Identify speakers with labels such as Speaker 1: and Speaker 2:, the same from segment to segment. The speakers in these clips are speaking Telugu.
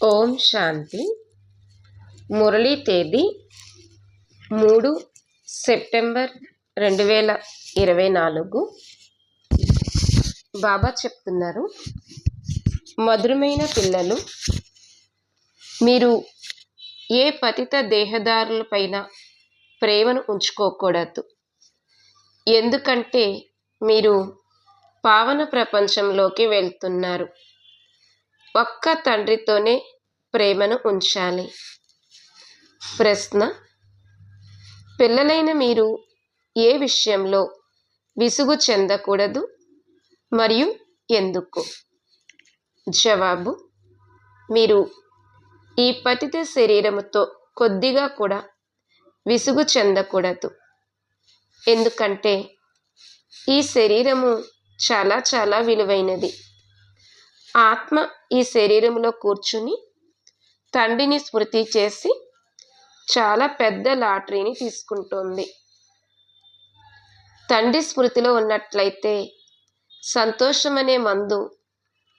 Speaker 1: ఓం శాంతి. మురళీ తేదీ 3 సెప్టెంబర్ 2024. బాబా చెప్తున్నారు, మధురమైన పిల్లలు, మీరు ఏ పతిత దేహదారులపైన ప్రేమను ఉంచుకోకూడదు. ఎందుకంటే మీరు పావన ప్రపంచంలోకి వెళ్తున్నారు. ఒక్క తండ్రితోనే ప్రేమను ఉంచాలి. ప్రశ్న: పిల్లలైన మీరు ఏ విషయంలో విసుగు చెందకూడదు మరియు ఎందుకు? జవాబు: మీరు ఈ పతిత శరీరముతో కొద్దిగా కూడా విసుగు చెందకూడదు. ఎందుకంటే ఈ శరీరము చాలా చాలా విలువైనది. ఆత్మ ఈ శరీరంలో కూర్చుని తండ్రిని స్మృతి చేసి చాలా పెద్ద లాటరీని తీసుకుంటోంది. తండ్రి స్మృతిలో ఉన్నట్లయితే సంతోషం అనే మందు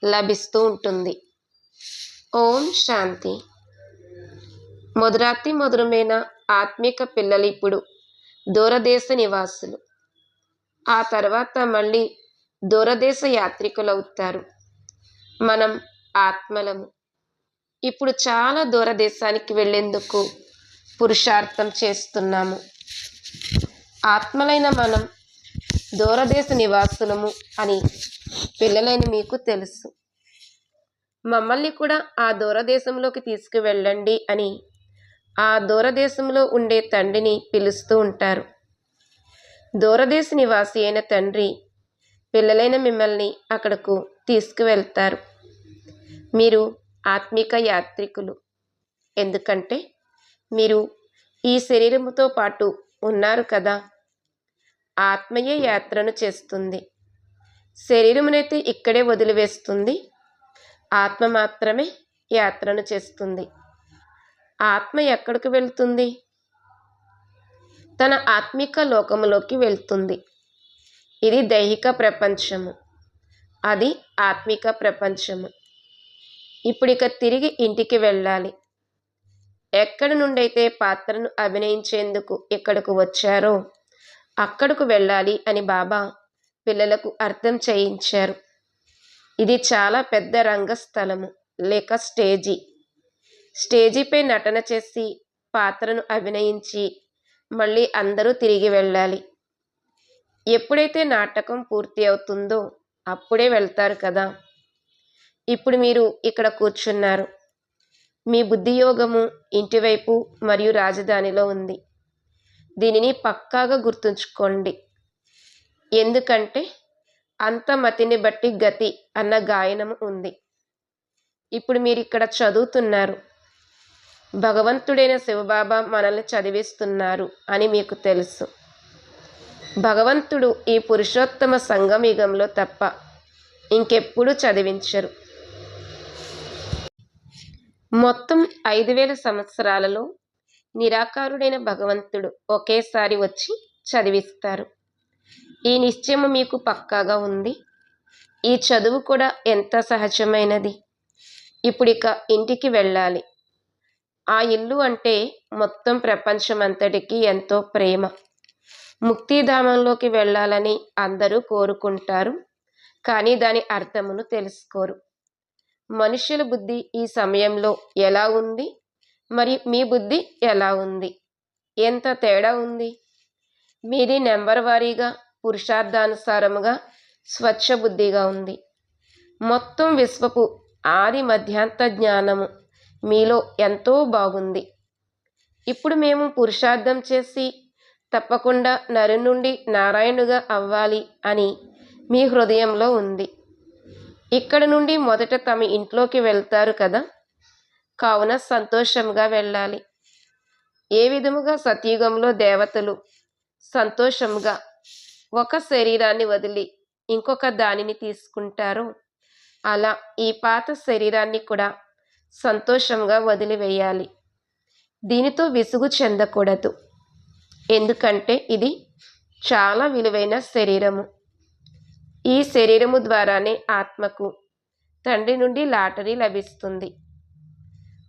Speaker 1: లభిస్తూ ఉంటుంది. ఓం శాంతి. మధురాతి మధురమైన ఆత్మిక పిల్లలు ఇప్పుడు దూరదేశ నివాసులు. ఆ తర్వాత మళ్ళీ దూరదేశ యాత్రికులు అవుతారు. మనం ఆత్మలము. ఇప్పుడు చాలా దూరదేశానికి వెళ్ళేందుకు పురుషార్థం చేస్తున్నాము. ఆత్మలైన మనం దూరదేశ నివాసులము అని పిల్లలైన మీకు తెలుసు. మమ్మల్ని కూడా ఆ దూరదేశంలోకి తీసుకువెళ్ళండి అని ఆ దూరదేశంలో ఉండే తండ్రిని పిలుస్తూ ఉంటారు. దూరదేశ నివాసి అయిన తండ్రి పిల్లలైన మిమ్మల్ని అక్కడకు తీసుకువెళ్తారు. మీరు ఆత్మిక యాత్రికులు. ఎందుకంటే మీరు ఈ శరీరముతో పాటు ఉన్నారు కదా. ఆత్మయే యాత్రను చేస్తుంది. శరీరమునైతే ఇక్కడే వదిలివేస్తుంది. ఆత్మ మాత్రమే యాత్రను చేస్తుంది. ఆత్మ ఎక్కడికి వెళ్తుంది? తన ఆత్మిక లోకములోకి వెళ్తుంది. ఇది దైహిక ప్రపంచము, అది ఆత్మిక ప్రపంచము. ఇప్పుడు ఇక తిరిగి ఇంటికి వెళ్ళాలి. ఎక్కడి నుండైతే పాత్రను అభినయించేందుకు ఇక్కడకు వచ్చారో అక్కడకు వెళ్ళాలి అని బాబా పిల్లలకు అర్థం చేయించారు. ఇది చాలా పెద్ద రంగస్థలము లేక స్టేజీ. స్టేజీపై నటన చేసి పాత్రను అభినయించి మళ్ళీ అందరూ తిరిగి వెళ్ళాలి. ఎప్పుడైతే నాటకం పూర్తి అవుతుందో అప్పుడే వెళ్తారు కదా. ఇప్పుడు మీరు ఇక్కడ కూర్చున్నారు. మీ బుద్ధియోగము ఇంటివైపు మరియు రాజధానిలో ఉంది. దీనిని పక్కాగా గుర్తుంచుకోండి. ఎందుకంటే అంత మతిని బట్టి గతి అన్న గాయనము ఉంది. ఇప్పుడు మీరు ఇక్కడ చదువుతున్నారు. భగవంతుడైన శివబాబా మనల్ని చదివిస్తున్నారు అని మీకు తెలుసు. భగవంతుడు ఈ పురుషోత్తమ సంగమయుగంలో తప్ప ఇంకెప్పుడు చదివించరు. మొత్తం 5000 సంవత్సరాలలో నిరాకారుడైన భగవంతుడు ఒకేసారి వచ్చి చదివిస్తారు. ఈ నిశ్చయము మీకు పక్కాగా ఉంది. ఈ చదువు కూడా ఎంత సహజమైనది. ఇప్పుడిక ఇంటికి వెళ్ళాలి. ఆ ఇల్లు అంటే మొత్తం ప్రపంచమంతటికి ఎంతో ప్రేమ. ముక్తిధామంలోకి వెళ్ళాలని అందరూ కోరుకుంటారు, కానీ దాని అర్థమును తెలుసుకోరు. మనుష్యుల బుద్ధి ఈ సమయంలో ఎలా ఉంది మరి మీ బుద్ధి ఎలా ఉంది? ఎంత తేడా ఉంది? మీది నెంబర్ వారీగా పురుషార్థానుసారముగా స్వచ్ఛ బుద్ధిగా ఉంది. మొత్తం విశ్వపు ఆది మధ్యాంత జ్ఞానము మీలో ఎంతో బాగుంది. ఇప్పుడు మేము పురుషార్థం చేసి తప్పకుండా నరు నుండి నారాయణుగా అవ్వాలి అని మీ హృదయంలో ఉంది. ఇక్కడ నుండి మొదట తమ ఇంట్లోకి వెళ్తారు కదా. కావున సంతోషంగా వెళ్ళాలి. ఏ విధముగా సత్యుగంలో దేవతలు సంతోషంగా ఒక శరీరాన్ని వదిలి ఇంకొక దానిని తీసుకుంటారో అలా ఈ పాత శరీరాన్ని కూడా సంతోషంగా వదిలివేయాలి. దీనితో విసుగు చెందకూడదు. ఎందుకంటే ఇది చాలా విలువైన శరీరము. ఈ శరీరము ద్వారానే ఆత్మకు తండ్రి నుండి లాటరీ లభిస్తుంది.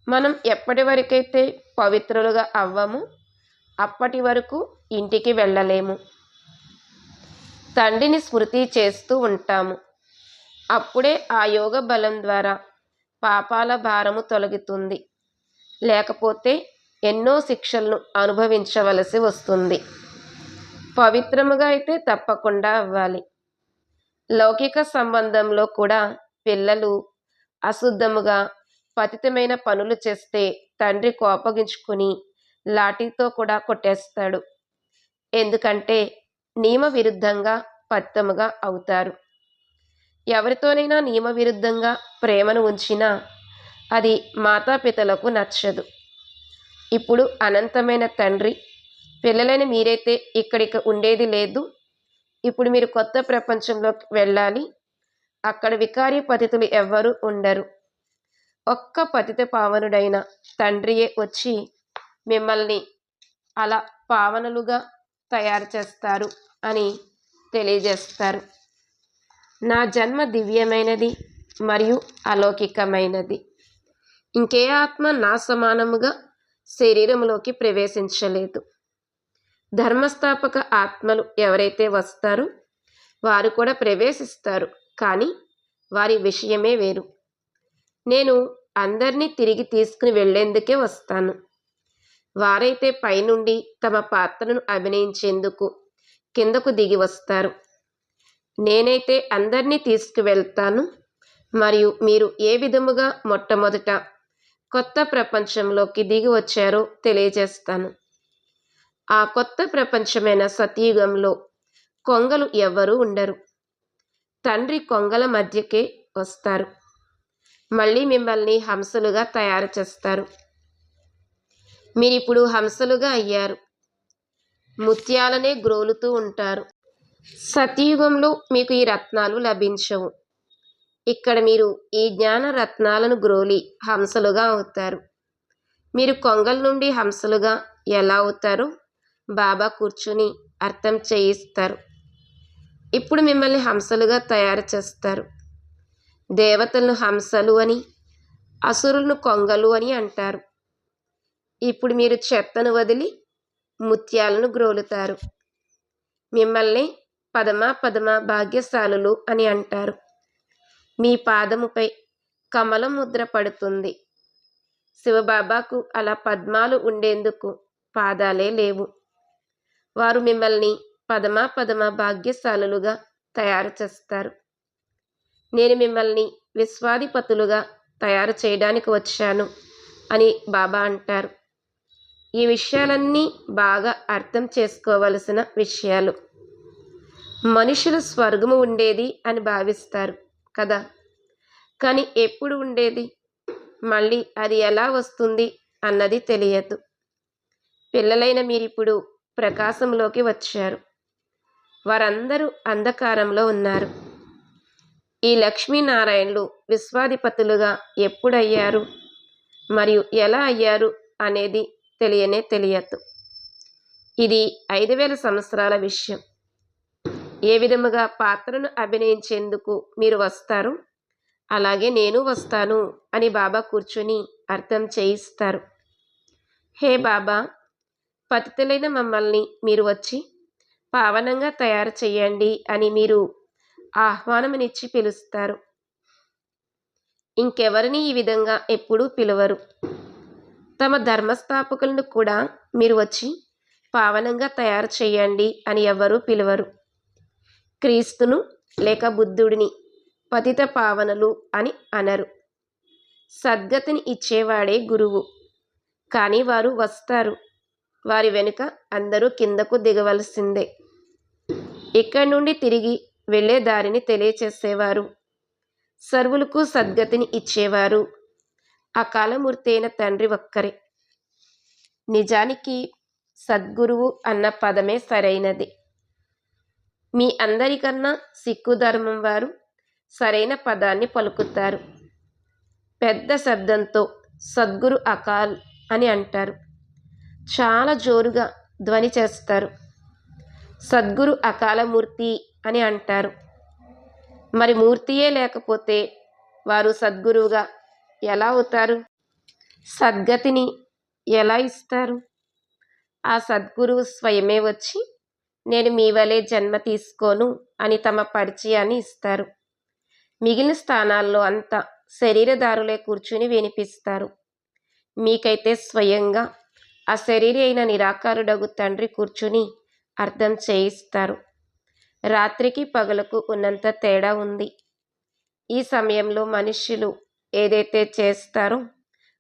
Speaker 1: మనం ఎప్పటి వరకైతే పవిత్రులుగా అవ్వము అప్పటి వరకు ఇంటికి వెళ్ళలేము. తండ్రిని స్మృతి చేస్తూ ఉంటాము. అప్పుడే ఆ యోగ బలం ద్వారా పాపాల భారము తొలగుతుంది. లేకపోతే ఎన్నో శిక్షలను అనుభవించవలసి వస్తుంది. పవిత్రముగా అయితే తప్పకుండా అవ్వాలి. లౌకిక సంబంధంలో కూడా పిల్లలు అశుద్ధముగా పతితమైన పనులు చేస్తే తండ్రి కోపగించుకుని లాఠీతో కూడా కొట్టేస్తాడు. ఎందుకంటే నియమ విరుద్ధంగా పతితముగా అవుతారు. ఎవరితోనైనా నియమ విరుద్ధంగా ప్రేమను ఉంచినా అది మాతాపితలకు నచ్చదు. ఇప్పుడు అనంతమైన తండ్రి, పిల్లలని మీరైతే ఇక్కడికి ఉండేది లేదు, ఇప్పుడు మీరు కొత్త ప్రపంచంలోకి వెళ్ళాలి, అక్కడ వికారి పతితులు ఎవ్వరూ ఉండరు, ఒక్క పతిత పావనుడైన తండ్రియే వచ్చి మిమ్మల్ని అలా పావనులుగా తయారు చేస్తారు అని తెలియజేస్తారు. నా జన్మ దివ్యమైనది మరియు అలౌకికమైనది. ఇంకే ఆత్మ నా సమానముగా శరీరంలోకి ప్రవేశించలేదు. ధర్మస్థాపక ఆత్మలు ఎవరైతే వస్తారో వారు కూడా ప్రవేశిస్తారు, కానీ వారి విషయమే వేరు. నేను అందరినీ తిరిగి తీసుకుని వెళ్ళేందుకే వస్తాను. వారైతే పైనుండి తమ పాత్రను అభినయించేందుకు కిందకు దిగి వస్తారు. నేనైతే అందరినీ తీసుకువెళ్తాను మరియు మీరు ఏ విధముగా మొట్టమొదట కొత్త ప్రపంచంలోకి దిగి వచ్చారో తెలియజేస్తాను. ఆ కొత్త ప్రపంచమైన సతయుగంలో కొంగలు ఎవ్వరూ ఉండరు. తండ్రి కొంగల మధ్యకే వస్తారు. మళ్ళీ మిమ్మల్ని హంసలుగా తయారు చేస్తారు. మీరిప్పుడు హంసలుగా అయ్యారు. ముత్యాలనే గ్రోలుతూ ఉంటారు. సతయుగంలో మీకు ఈ రత్నాలు లభించవు. ఇక్కడ మీరు ఈ జ్ఞాన రత్నాలను గ్రోలి హంసలుగా అవుతారు. మీరు కొంగల నుండి హంసలుగా ఎలా అవుతారో బాబా కూర్చుని అర్థం చేయిస్తారు. ఇప్పుడు మిమ్మల్ని హంసలుగా తయారు చేస్తారు. దేవతలను హంసలు అని, అసురులను కొంగలు అని అంటారు. ఇప్పుడు మీరు చెత్తను వదిలి ముత్యాలను గ్రోలుతారు. మిమ్మల్ని పదమా పదమా భాగ్యశాలులు అని అంటారు. మీ పాదముపై కమలం ముద్ర పడుతుంది. శివబాబాకు అలా పద్మాలు ఉండేందుకు పాదాలే లేవు. వారు మిమ్మల్ని పదమా పదమా భాగ్యశాలులుగా తయారు చేస్తారు. నేను మిమ్మల్ని విశ్వాధిపతులుగా తయారు చేయడానికి వచ్చాను అని బాబా అంటారు. ఈ విషయాలన్నీ బాగా అర్థం చేసుకోవలసిన విషయాలు. మనుషులు స్వర్గము ఉండేది అని భావిస్తారు కదా, కానీ ఎప్పుడు ఉండేది, మళ్ళీ అది ఎలా వస్తుంది అన్నది తెలియదు. పిల్లలైన మీరిప్పుడు ప్రకాశంలోకి వచ్చారు. వారందరూ అంధకారంలో ఉన్నారు. ఈ లక్ష్మీనారాయణలు విశ్వాధిపతులుగా ఎప్పుడయ్యారు మరియు ఎలా అయ్యారు అనేది తెలియదు. ఇది 5000 సంవత్సరాల విషయం. ఏ విధముగా పాత్రను అభినయించేందుకు మీరు వస్తారు, అలాగే నేను వస్తాను అని బాబా కూర్చుని అర్థం చేయిస్తారు. హే బాబా, పతితులైన మమ్మల్ని మీరు వచ్చి పావనంగా తయారు చేయండి అని మీరు ఆహ్వానమునిచ్చి పిలుస్తారు. ఇంకెవరిని ఈ విధంగా ఎప్పుడూ పిలవరు. తమ ధర్మస్థాపకులను కూడా మీరు వచ్చి పావనంగా తయారు చేయండి అని ఎవ్వరూ పిలవరు. క్రీస్తును లేక బుద్ధుడిని పతిత పావనులు అని అనరు. సద్గతిని ఇచ్చేవాడే గురువు. కానీ వారు వస్తారు. వారి వెనుక అందరూ కిందకు దిగవలసిందే. ఇక్కడి నుండి తిరిగి వెళ్ళే దారిని తెలియచేసేవారు, సర్వులకు సద్గతిని ఇచ్చేవారు అకాలమూర్తి అయిన తండ్రి ఒక్కరే. నిజానికి సద్గురువు అన్న పదమే సరైనది. మీ అందరికన్నా సిక్కు ధర్మం వారు సరైన పదాన్ని పలుకుతారు. పెద్ద శబ్దంతో సద్గురు అకాల్ అని అంటారు. చాలా జోరుగా ధ్వని చేస్తారు. సద్గురు అకాలమూర్తి అని అంటారు. మరి మూర్తియే లేకపోతే వారు సద్గురువుగా ఎలా అవుతారు? సద్గతిని ఎలా ఇస్తారు? ఆ సద్గురువు స్వయమే వచ్చి నేను మీ వలె జన్మ తీసుకోను అని తమ పరిచయాన్ని ఇస్తారు. మిగిలిన స్థానాల్లో అంతా శరీరదారులే కూర్చుని వినిపిస్తారు. మీకైతే స్వయంగా అశరీరి అయిన నిరాకారుడగు తండ్రి కూర్చుని అర్థం చేయిస్తారు. రాత్రికి పగలకు ఉన్నంత తేడా ఉంది. ఈ సమయంలో మనుష్యులు ఏదైతే చేస్తారో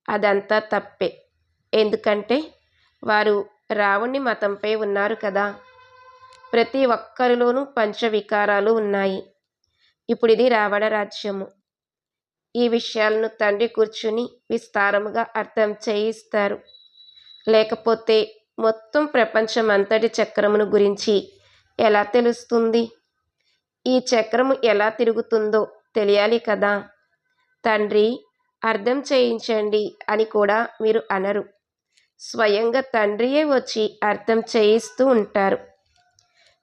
Speaker 1: అదంతా తప్పే. ఎందుకంటే వారు రావణుని మతంపై ఉన్నారు కదా. ప్రతి ఒక్కరిలోనూ పంచవికారాలు ఉన్నాయి. ఇప్పుడు ఇది రావణ రాజ్యము. ఈ విషయాలను తండ్రి కూర్చుని విస్తారముగా అర్థం చేయిస్తారు. లేకపోతే మొత్తం ప్రపంచమంతటి చక్రమును గురించి ఎలా తెలుస్తుంది? ఈ చక్రము ఎలా తిరుగుతుందో తెలియాలి కదా. తండ్రి అర్థం చేయించండి అని కూడా మీరు అనరు. స్వయంగా తండ్రియే వచ్చి అర్థం చేయిస్తూ ఉంటారు.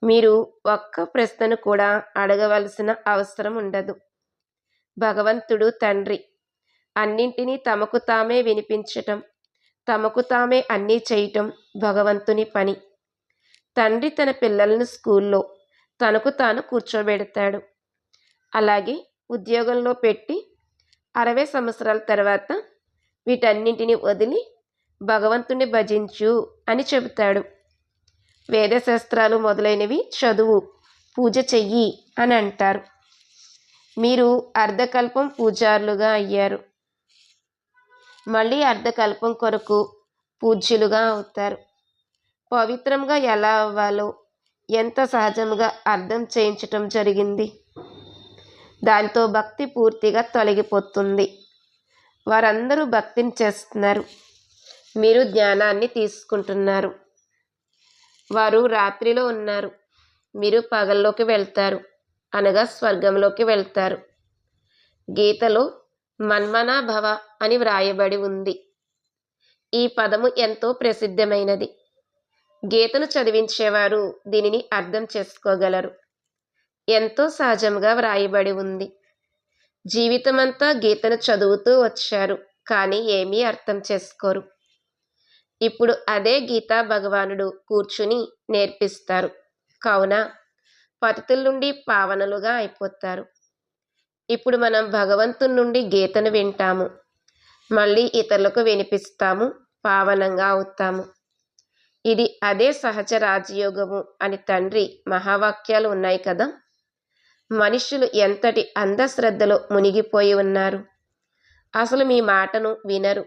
Speaker 1: మీరు ఒక్క ప్రశ్నను కూడా అడగవలసిన అవసరం ఉండదు. భగవంతుడు తండ్రి అన్నింటినీ తమకు తామే వినిపించటం, తమకు తామే అన్నీ చేయటం భగవంతుని పని. తండ్రి తన పిల్లలను స్కూల్లో తనకు తాను కూర్చోబెడతాడు. అలాగే ఉద్యోగంలో పెట్టి 60 సంవత్సరాల తర్వాత వీటన్నింటినీ వదిలి భగవంతుని భజించు అని చెబుతాడు. వేదశాస్త్రాలు మొదలైనవి చదువు, పూజ చెయ్యి అని అంటారు. మీరు అర్ధకల్పం పూజారులుగా అయ్యారు. మళ్ళీ అర్ధకల్పం కొరకు పూజ్యులుగా అవుతారు. పవిత్రంగా ఎలా అవ్వాలో ఎంత సహజంగా అర్థం చేయించటం జరిగింది. దాంతో భక్తి పూర్తిగా తొలగిపోతుంది. వారందరూ భక్తిని చేస్తున్నారు. మీరు జ్ఞానాన్ని తీసుకుంటున్నారు. వారు రాత్రిలో ఉన్నారు. మీరు పగల్లోకి వెళ్తారు, అనగా స్వర్గంలోకి వెళ్తారు. గీతలో మన్మనా భవ అని వ్రాయబడి ఉంది. ఈ పదము ఎంతో ప్రసిద్ధమైనది. గీతను చదివించేవారు దీనిని అర్థం చేసుకోగలరు. ఎంతో సహజంగా వ్రాయబడి ఉంది. జీవితమంతా గీతను చదువుతూ వచ్చారు, కానీ ఏమీ అర్థం చేసుకోరు. ఇప్పుడు అదే గీతా భగవానుడు కూర్చుని నేర్పిస్తారు. కావున పతితుల నుండి పావనులుగా అయిపోతారు. ఇప్పుడు మనం భగవంతుని నుండి గీతను వింటాము, మళ్ళీ ఇతరులకు వినిపిస్తాము, పావనంగా అవుతాము. ఇది అదే సహజ రాజయోగము అని తండ్రి మహావాక్యాలు ఉన్నాయి కదా. మనుష్యులు ఎంతటి అంధశ్రద్ధలో మునిగిపోయి ఉన్నారు. అసలు మీ మాటను వినరు.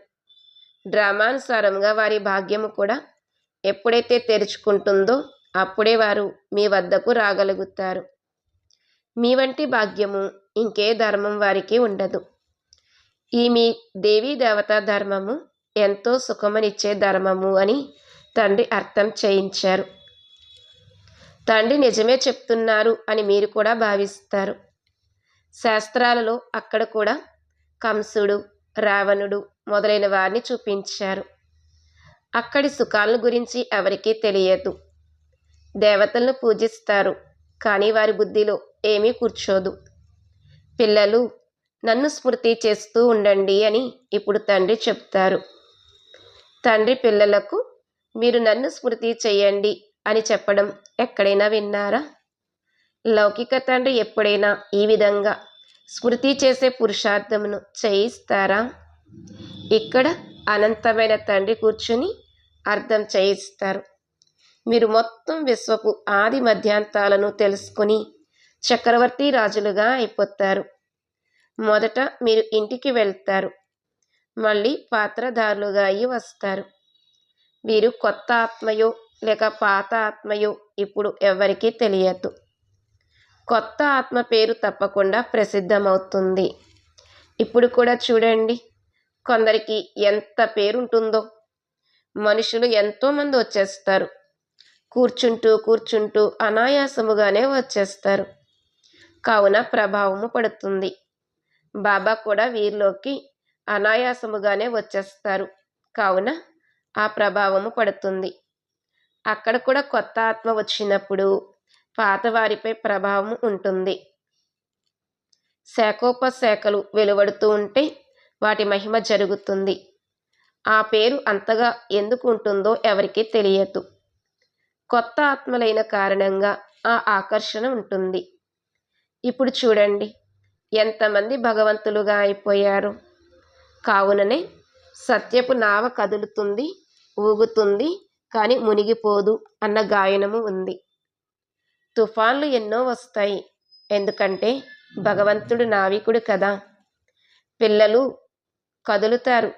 Speaker 1: డ్రామానుసారంగా వారి భాగ్యము కూడా ఎప్పుడైతే తెరుచుకుంటుందో అప్పుడే వారు మీ వద్దకు రాగలుగుతారు. మీ వంటి భాగ్యము ఇంకే ధర్మం వారికి ఉండదు. ఈ మీ దేవీ దేవతా ధర్మము ఎంతో సుఖమనిచ్చే ధర్మము అని తండ్రి అర్థం చేయించారు. తండ్రి నిజమే చెప్తున్నారు అని మీరు కూడా భావిస్తారు. శాస్త్రాలలో అక్కడ కూడా కంసుడు, రావణుడు మొదలైన వారిని చూపించారు. అక్కడి సుఖాలను గురించి ఎవరికీ తెలియదు. దేవతలను పూజిస్తారు, కానీ వారి బుద్ధిలో ఏమీ కూర్చోదు. పిల్లలు నన్ను స్మృతి చేస్తూ ఉండండి అని ఇప్పుడు తండ్రి చెప్తారు. తండ్రి పిల్లలకు మీరు నన్ను స్మృతి చేయండి అని చెప్పడం ఎక్కడైనా విన్నారా? లౌకిక తండ్రి ఎప్పుడైనా ఈ విధంగా స్మృతి చేసే పురుషార్థమును చేయిస్తారా? ఇక్కడ అనంతమైన తండ్రి కూర్చుని అర్థం చేయిస్తారు. మీరు మొత్తం విశ్వపు ఆది మధ్యాంతాలను తెలుసుకుని చక్రవర్తి రాజులుగా అయిపోతారు. మొదట మీరు ఇంటికి వెళ్తారు, మళ్ళీ పాత్రధారులుగా అయి వస్తారు. వీరు కొత్త ఆత్మయో లేక పాత ఆత్మయో ఇప్పుడు ఎవరికీ తెలియదు. కొత్త ఆత్మ పేరు తప్పకుండా ప్రసిద్ధమవుతుంది. ఇప్పుడు కూడా చూడండి, కొందరికి ఎంత పేరుంటుందో. మనుషులు ఎంతోమంది వచ్చేస్తారు. కూర్చుంటూ అనాయాసముగానే వచ్చేస్తారు. కావున ప్రభావము పడుతుంది. బాబా కూడా వీరిలోకి అనాయాసముగానే వచ్చేస్తారు. కావున ఆ ప్రభావము పడుతుంది. అక్కడ కూడా కొత్త ఆత్మ వచ్చినప్పుడు పాతవారిపై ప్రభావం ఉంటుంది. శాఖోపశాఖలు వెలువడుతూ ఉంటే వాటి మహిమ జరుగుతుంది. ఆ పేరు అంతగా ఎందుకు ఉంటుందో ఎవరికీ తెలియదు. కొత్త ఆత్మలైన కారణంగా ఆ ఆకర్షణ ఉంటుంది. ఇప్పుడు చూడండి, ఎంతమంది భగవంతులుగా అయిపోయారు. కావుననే సత్యపు నావ కదులుతుంది, ఊగుతుంది, కానీ మునిగిపోదు అన్న గాయనము ఉంది. తుఫాన్లు ఎన్నో వస్తాయి, ఎందుకంటే భగవంతుడు నావికుడు కదా. పిల్లలు కదులుతారు,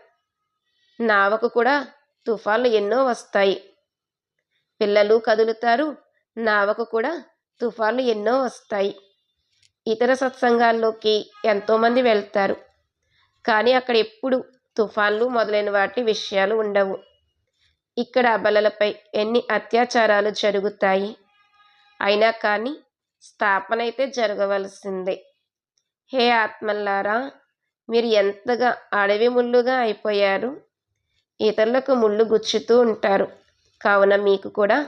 Speaker 1: నావకు కూడా తుఫాన్లు ఎన్నో వస్తాయి. పిల్లలు కదులుతారు, నావకు కూడా తుఫాన్లు ఎన్నో వస్తాయి. ఇతర సత్సంగాల్లోకి ఎంతోమంది వెళ్తారు, కానీ అక్కడ ఎప్పుడు తుఫాన్లు మొదలైన వాటి విషయాలు ఉండవు. ఇక్కడ అబలలపై ఎన్ని అత్యాచారాలు జరుగుతాయి. అయినా కానీ స్థాపన అయితే జరగవలసిందే. హే ఆత్మల్లారా, మీరు ఎంతగా అడవి ముళ్ళుగా అయిపోయారు. ఇతరులకు ముళ్ళు గుచ్చుతూ ఉంటారు, కావున మీకు కూడా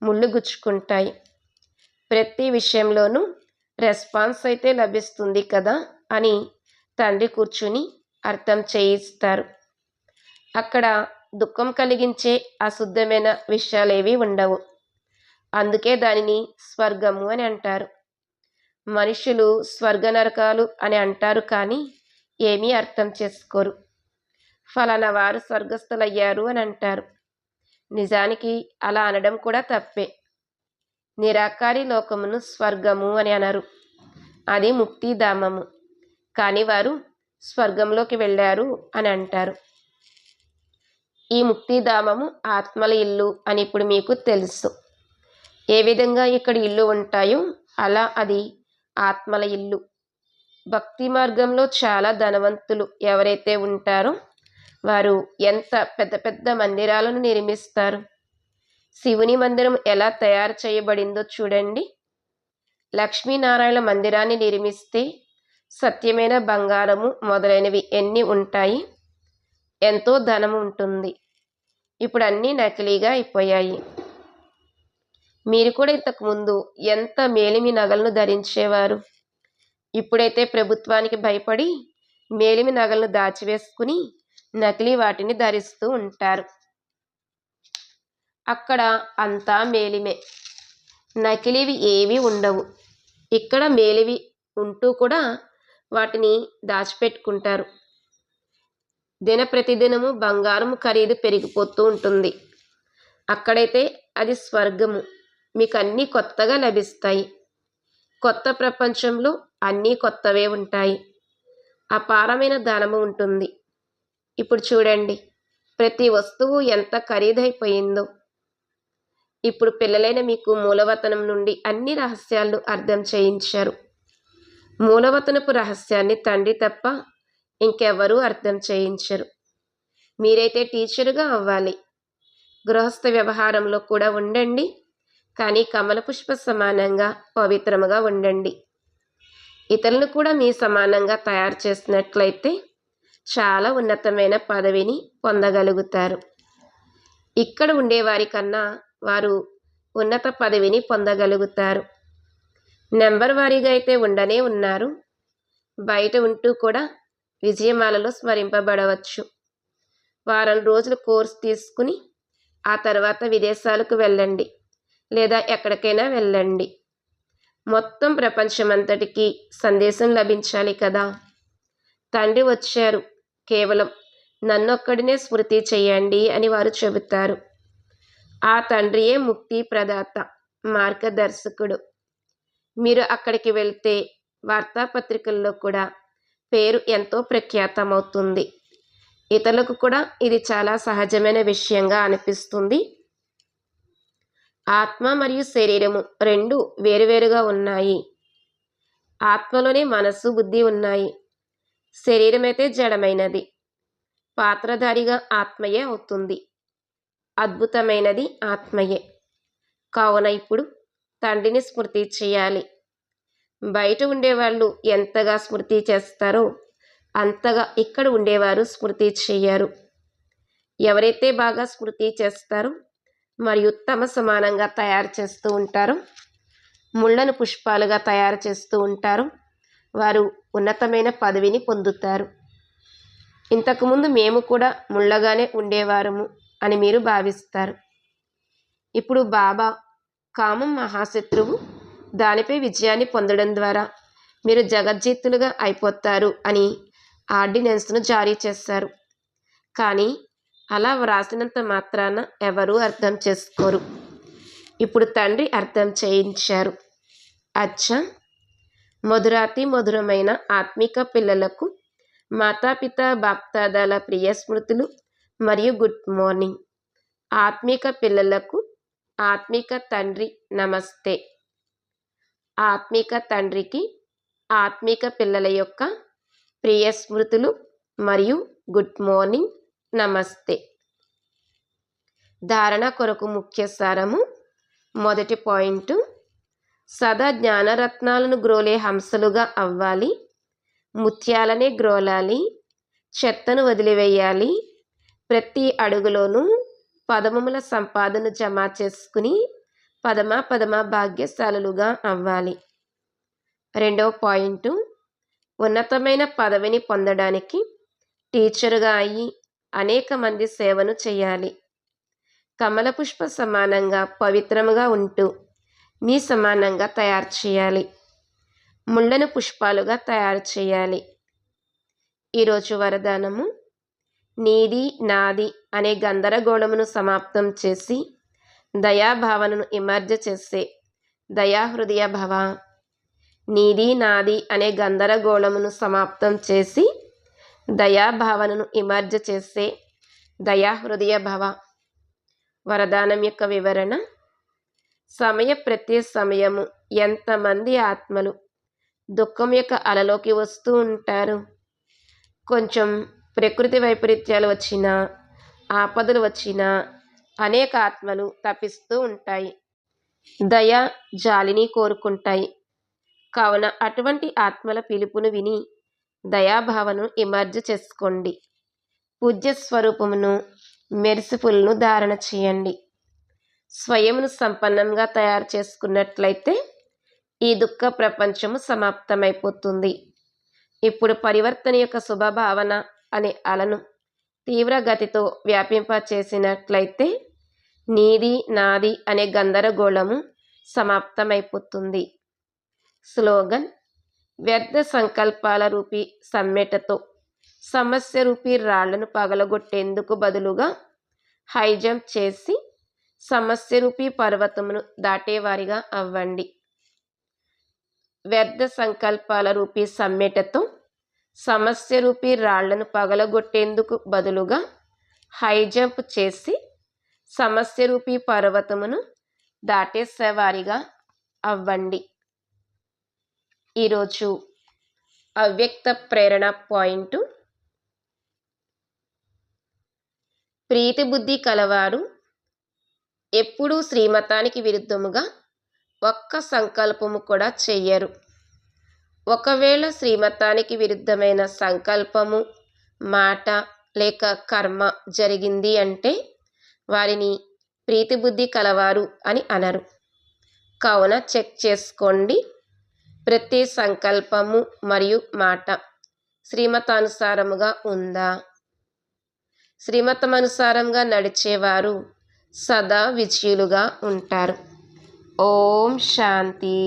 Speaker 1: ముళ్ళు గుచ్చుకుంటాయి. ప్రతి విషయంలోనూ రెస్పాన్స్ అయితే లభిస్తుంది కదా అని తండ్రి కూర్చుని అర్థం చేయిస్తారు. అక్కడ దుఃఖం కలిగించే అశుద్ధమైన విషయాలేవి ఉండవు. అందుకే దానిని స్వర్గము అని అంటారు. మనుషులు స్వర్గ నరకాలు అని అంటారు, కానీ ఏమీ అర్థం చేసుకోరు. ఫలానా వారు స్వర్గస్థులయ్యారు అని అంటారు. నిజానికి అలా అనడం కూడా తప్పే. నిరాకారి లోకమును స్వర్గము అని అనరు, అది ముక్తిధామము. కానీ వారు స్వర్గంలోకి వెళ్ళారు అని అంటారు. ఈ ముక్తిధామము ఆత్మల ఇల్లు అని ఇప్పుడు మీకు తెలుసు. ఏ విధంగా ఇక్కడ ఇల్లు ఉంటాయో అలా అది ఆత్మల ఇల్లు. భక్తి మార్గంలో చాలా ధనవంతులు ఎవరైతే ఉంటారో వారు ఎంత పెద్ద పెద్ద మందిరాలను నిర్మిస్తారు. శివుని మందిరం ఎలా తయారు చేయబడిందో చూడండి. లక్ష్మీనారాయణ మందిరాన్ని నిర్మిస్తే సత్యమైన బంగారము మొదలైనవి ఎన్ని ఉంటాయి, ఎంతో ధనము ఉంటుంది. ఇప్పుడు అన్నీ నకిలీగా అయిపోయాయి. మీరు కూడా ఇంతకుముందు ఎంత మేలిమి నగలను ధరించేవారు. ఇప్పుడైతే ప్రభుత్వానికి భయపడి మేలిమి నగలను దాచివేసుకుని నకిలీ వాటిని ధరిస్తూ ఉంటారు. అక్కడ అంతా మేలిమే, నకిలీవి ఏవి ఉండవు. ఇక్కడ మేలివి ఉంటూ కూడా వాటిని దాచిపెట్టుకుంటారు. ప్రతిదినము బంగారము ఖరీదు పెరిగిపోతూ ఉంటుంది. అక్కడైతే అది స్వర్గము, మీకు అన్నీ కొత్తగా లభిస్తాయి. కొత్త ప్రపంచంలో అన్నీ కొత్తవే ఉంటాయి. అపారమైన ధనము ఉంటుంది. ఇప్పుడు చూడండి, ప్రతి వస్తువు ఎంత ఖరీదైపోయిందో. ఇప్పుడు పిల్లలైన మీకు మూలవతనం నుండి అన్ని రహస్యాలను అర్థం చేయించారు. మూలవతనపు రహస్యాన్ని తండ్రి తప్ప ఇంకెవరూ అర్థం చేయించరు. మీరైతే టీచరుగా అవ్వాలి. గృహస్థ వ్యవహారంలో కూడా ఉండండి, కానీ కమల పుష్ప సమానంగా పవిత్రముగా ఉండండి. ఇతరులను కూడా మీ సమానంగా తయారు చేసినట్లయితే చాలా ఉన్నతమైన పదవిని పొందగలుగుతారు. ఇక్కడ ఉండేవారి కన్నా వారు ఉన్నత పదవిని పొందగలుగుతారు. నెంబర్ వారీగా అయితే ఉండనే ఉన్నారు. బయట ఉంటూ కూడా విజయమాలలో స్మరింపబడవచ్చు. వారం రోజులు కోర్సు తీసుకుని ఆ తర్వాత విదేశాలకు వెళ్ళండి, లేదా ఎక్కడికైనా వెళ్ళండి. మొత్తం ప్రపంచమంతటికీ సందేశం లభించాలి కదా. తండ్రి వచ్చారు, కేవలం నన్నొక్కడినే స్మృతి చెయ్యండి అని వారు చెబుతారు. ఆ తండ్రియే ముక్తి ప్రదాత, మార్గదర్శకుడు. మీరు అక్కడికి వెళ్తే వార్తాపత్రికల్లో కూడా పేరు ఎంతో ప్రఖ్యాతమవుతుంది. ఇతరులకు కూడా ఇది చాలా సహజమైన విషయంగా అనిపిస్తుంది. ఆత్మ మరియు శరీరము రెండు వేరువేరుగా ఉన్నాయి. ఆత్మలోనే మనసు, బుద్ధి ఉన్నాయి. శరీరమైతే జడమైనది. పాత్రధారిగా ఆత్మయే అవుతుంది. అద్భుతమైనది ఆత్మయే. కావున ఇప్పుడు తండ్రిని స్మృతి చేయాలి. బయట ఉండేవాళ్ళు ఎంతగా స్మృతి చేస్తారో అంతగా ఇక్కడ ఉండేవారు స్మృతి చెయ్యరు. ఎవరైతే బాగా స్మృతి చేస్తారో మరియు తమ సమానంగా తయారు చేస్తూ ఉంటారో, ముళ్ళను పుష్పాలుగా తయారు చేస్తూ ఉంటారో, వారు ఉన్నతమైన పదవిని పొందుతారు. ఇంతకుముందు మేము కూడా ముళ్ళగానే ఉండేవారము అని మీరు భావిస్తారు. ఇప్పుడు బాబా కామం మహాశత్రువు, దానిపై విజయాన్ని పొందడం ద్వారా మీరు జగజ్జీతులుగా అయిపోతారు అని ఆర్డినెన్స్ను జారీ చేశారు. కానీ అలా వ్రాసినంత మాత్రాన ఎవరూ అర్థం చేసుకోరు. ఇప్పుడు తండ్రి అర్థం చేయించారు. అచ్చా, మధురాతి మధురమైన ఆత్మిక పిల్లలకు మాతాపిత బాప్దాదాల ప్రియ స్మృతులు మరియు గుడ్ మార్నింగ్. ఆత్మిక పిల్లలకు ఆత్మిక తండ్రి నమస్తే. ఆత్మిక తండ్రికి ఆత్మిక పిల్లల యొక్క ప్రియ స్మృతులు మరియు గుడ్ మార్నింగ్, నమస్తే. ధారణ కొరకు ముఖ్య సారము. మొదటి పాయింట్, సదా జ్ఞానరత్నాలను గ్రోలే హంసలుగా అవ్వాలి. ముత్యాలనే గ్రోలాలి, చెత్తను వదిలివేయాలి. ప్రతి అడుగులోనూ పదమముల సంపాదన జమ చేసుకుని పదమ భాగ్యశాలులుగా అవ్వాలి. రెండవ పాయింట్, ఉన్నతమైన పదవిని పొందడానికి టీచరుగా అయ్యి అనేక మంది సేవను చేయాలి. కమల పుష్ప సమానంగా పవిత్రముగా ఉంటూ మీ సమానంగా తయారు చేయాలి. ముళ్ళను పుష్పాలుగా తయారు చేయాలి. ఈరోజు వరదానము, నీది నాది అనే గందరగోళమును సమాప్తం చేసి దయాభావనను ఇమర్జ చేసే దయాహృదయ భవ. నీది నాది అనే గందరగోళమును సమాప్తం చేసి దయాభావనను ఇమర్జ చేసే దయాహృదయ భవ. వరదానం యొక్క వివరణ. ప్రతి సమయము ఎంతమంది ఆత్మలు దుఃఖం యొక్క అలలోకి వస్తూ ఉంటారు. కొంచెం ప్రకృతి వైపరీత్యాలు వచ్చినా, ఆపదలు వచ్చినా అనేక ఆత్మలు తపిస్తూ ఉంటాయి. దయ జాలిని కోరుకుంటాయి. కావున అటువంటి ఆత్మల పిలుపును విని దయాభావను ఇమర్జ చేసుకోండి. పూజ్య స్వరూపమును, మెర్సిఫుల్ను ధారణ చేయండి. స్వయమును సంపన్నంగా తయారు చేసుకున్నట్లయితే ఈ దుఃఖ ప్రపంచము సమాప్తమైపోతుంది. ఇప్పుడు పరివర్తన యొక్క శుభభావన అనే అలను తీవ్రగతితో వ్యాపింపచేసినట్లయితే నీది నాది అనే గందరగోళము సమాప్తమైపోతుంది. స్లోగన్. వ్యర్థ సంకల్పాల రూపీ సమ్మెటతో సమస్య రూపీ రాళ్లను పగలగొట్టేందుకు బదులుగా హై జంప్ చేసి సమస్య రూపీ పర్వతమును దాటేవారిగా అవ్వండి. వ్యర్థ సంకల్పాల రూపీ సమ్మెటతో సమస్య రూపీ రాళ్లను పగలగొట్టేందుకు బదులుగా హై జంప్ చేసి సమస్య రూపీ పర్వతమును దాటేసేవారిగా అవ్వండి. ఈరోజు అవ్యక్త ప్రేరణ పాయింట్. ప్రీతి బుద్ధి కలవారు ఎప్పుడూ శ్రీమతానికి విరుద్ధముగా ఒక్క సంకల్పము కూడా చెయ్యరు. ఒకవేళ శ్రీమతానికి విరుద్ధమైన సంకల్పము, మాట లేక కర్మ జరిగింది అంటే వారిని ప్రీతి బుద్ధి కలవారు అని అనరు. కావున చెక్ చేసుకోండి. ప్రతి సంకల్పము మరియు మాట శ్రీమతానుసారముగా ఉందా? శ్రీమతమనుసారంగా నడిచేవారు సదా విజయులుగా ఉంటారు. ఓం శాంతి.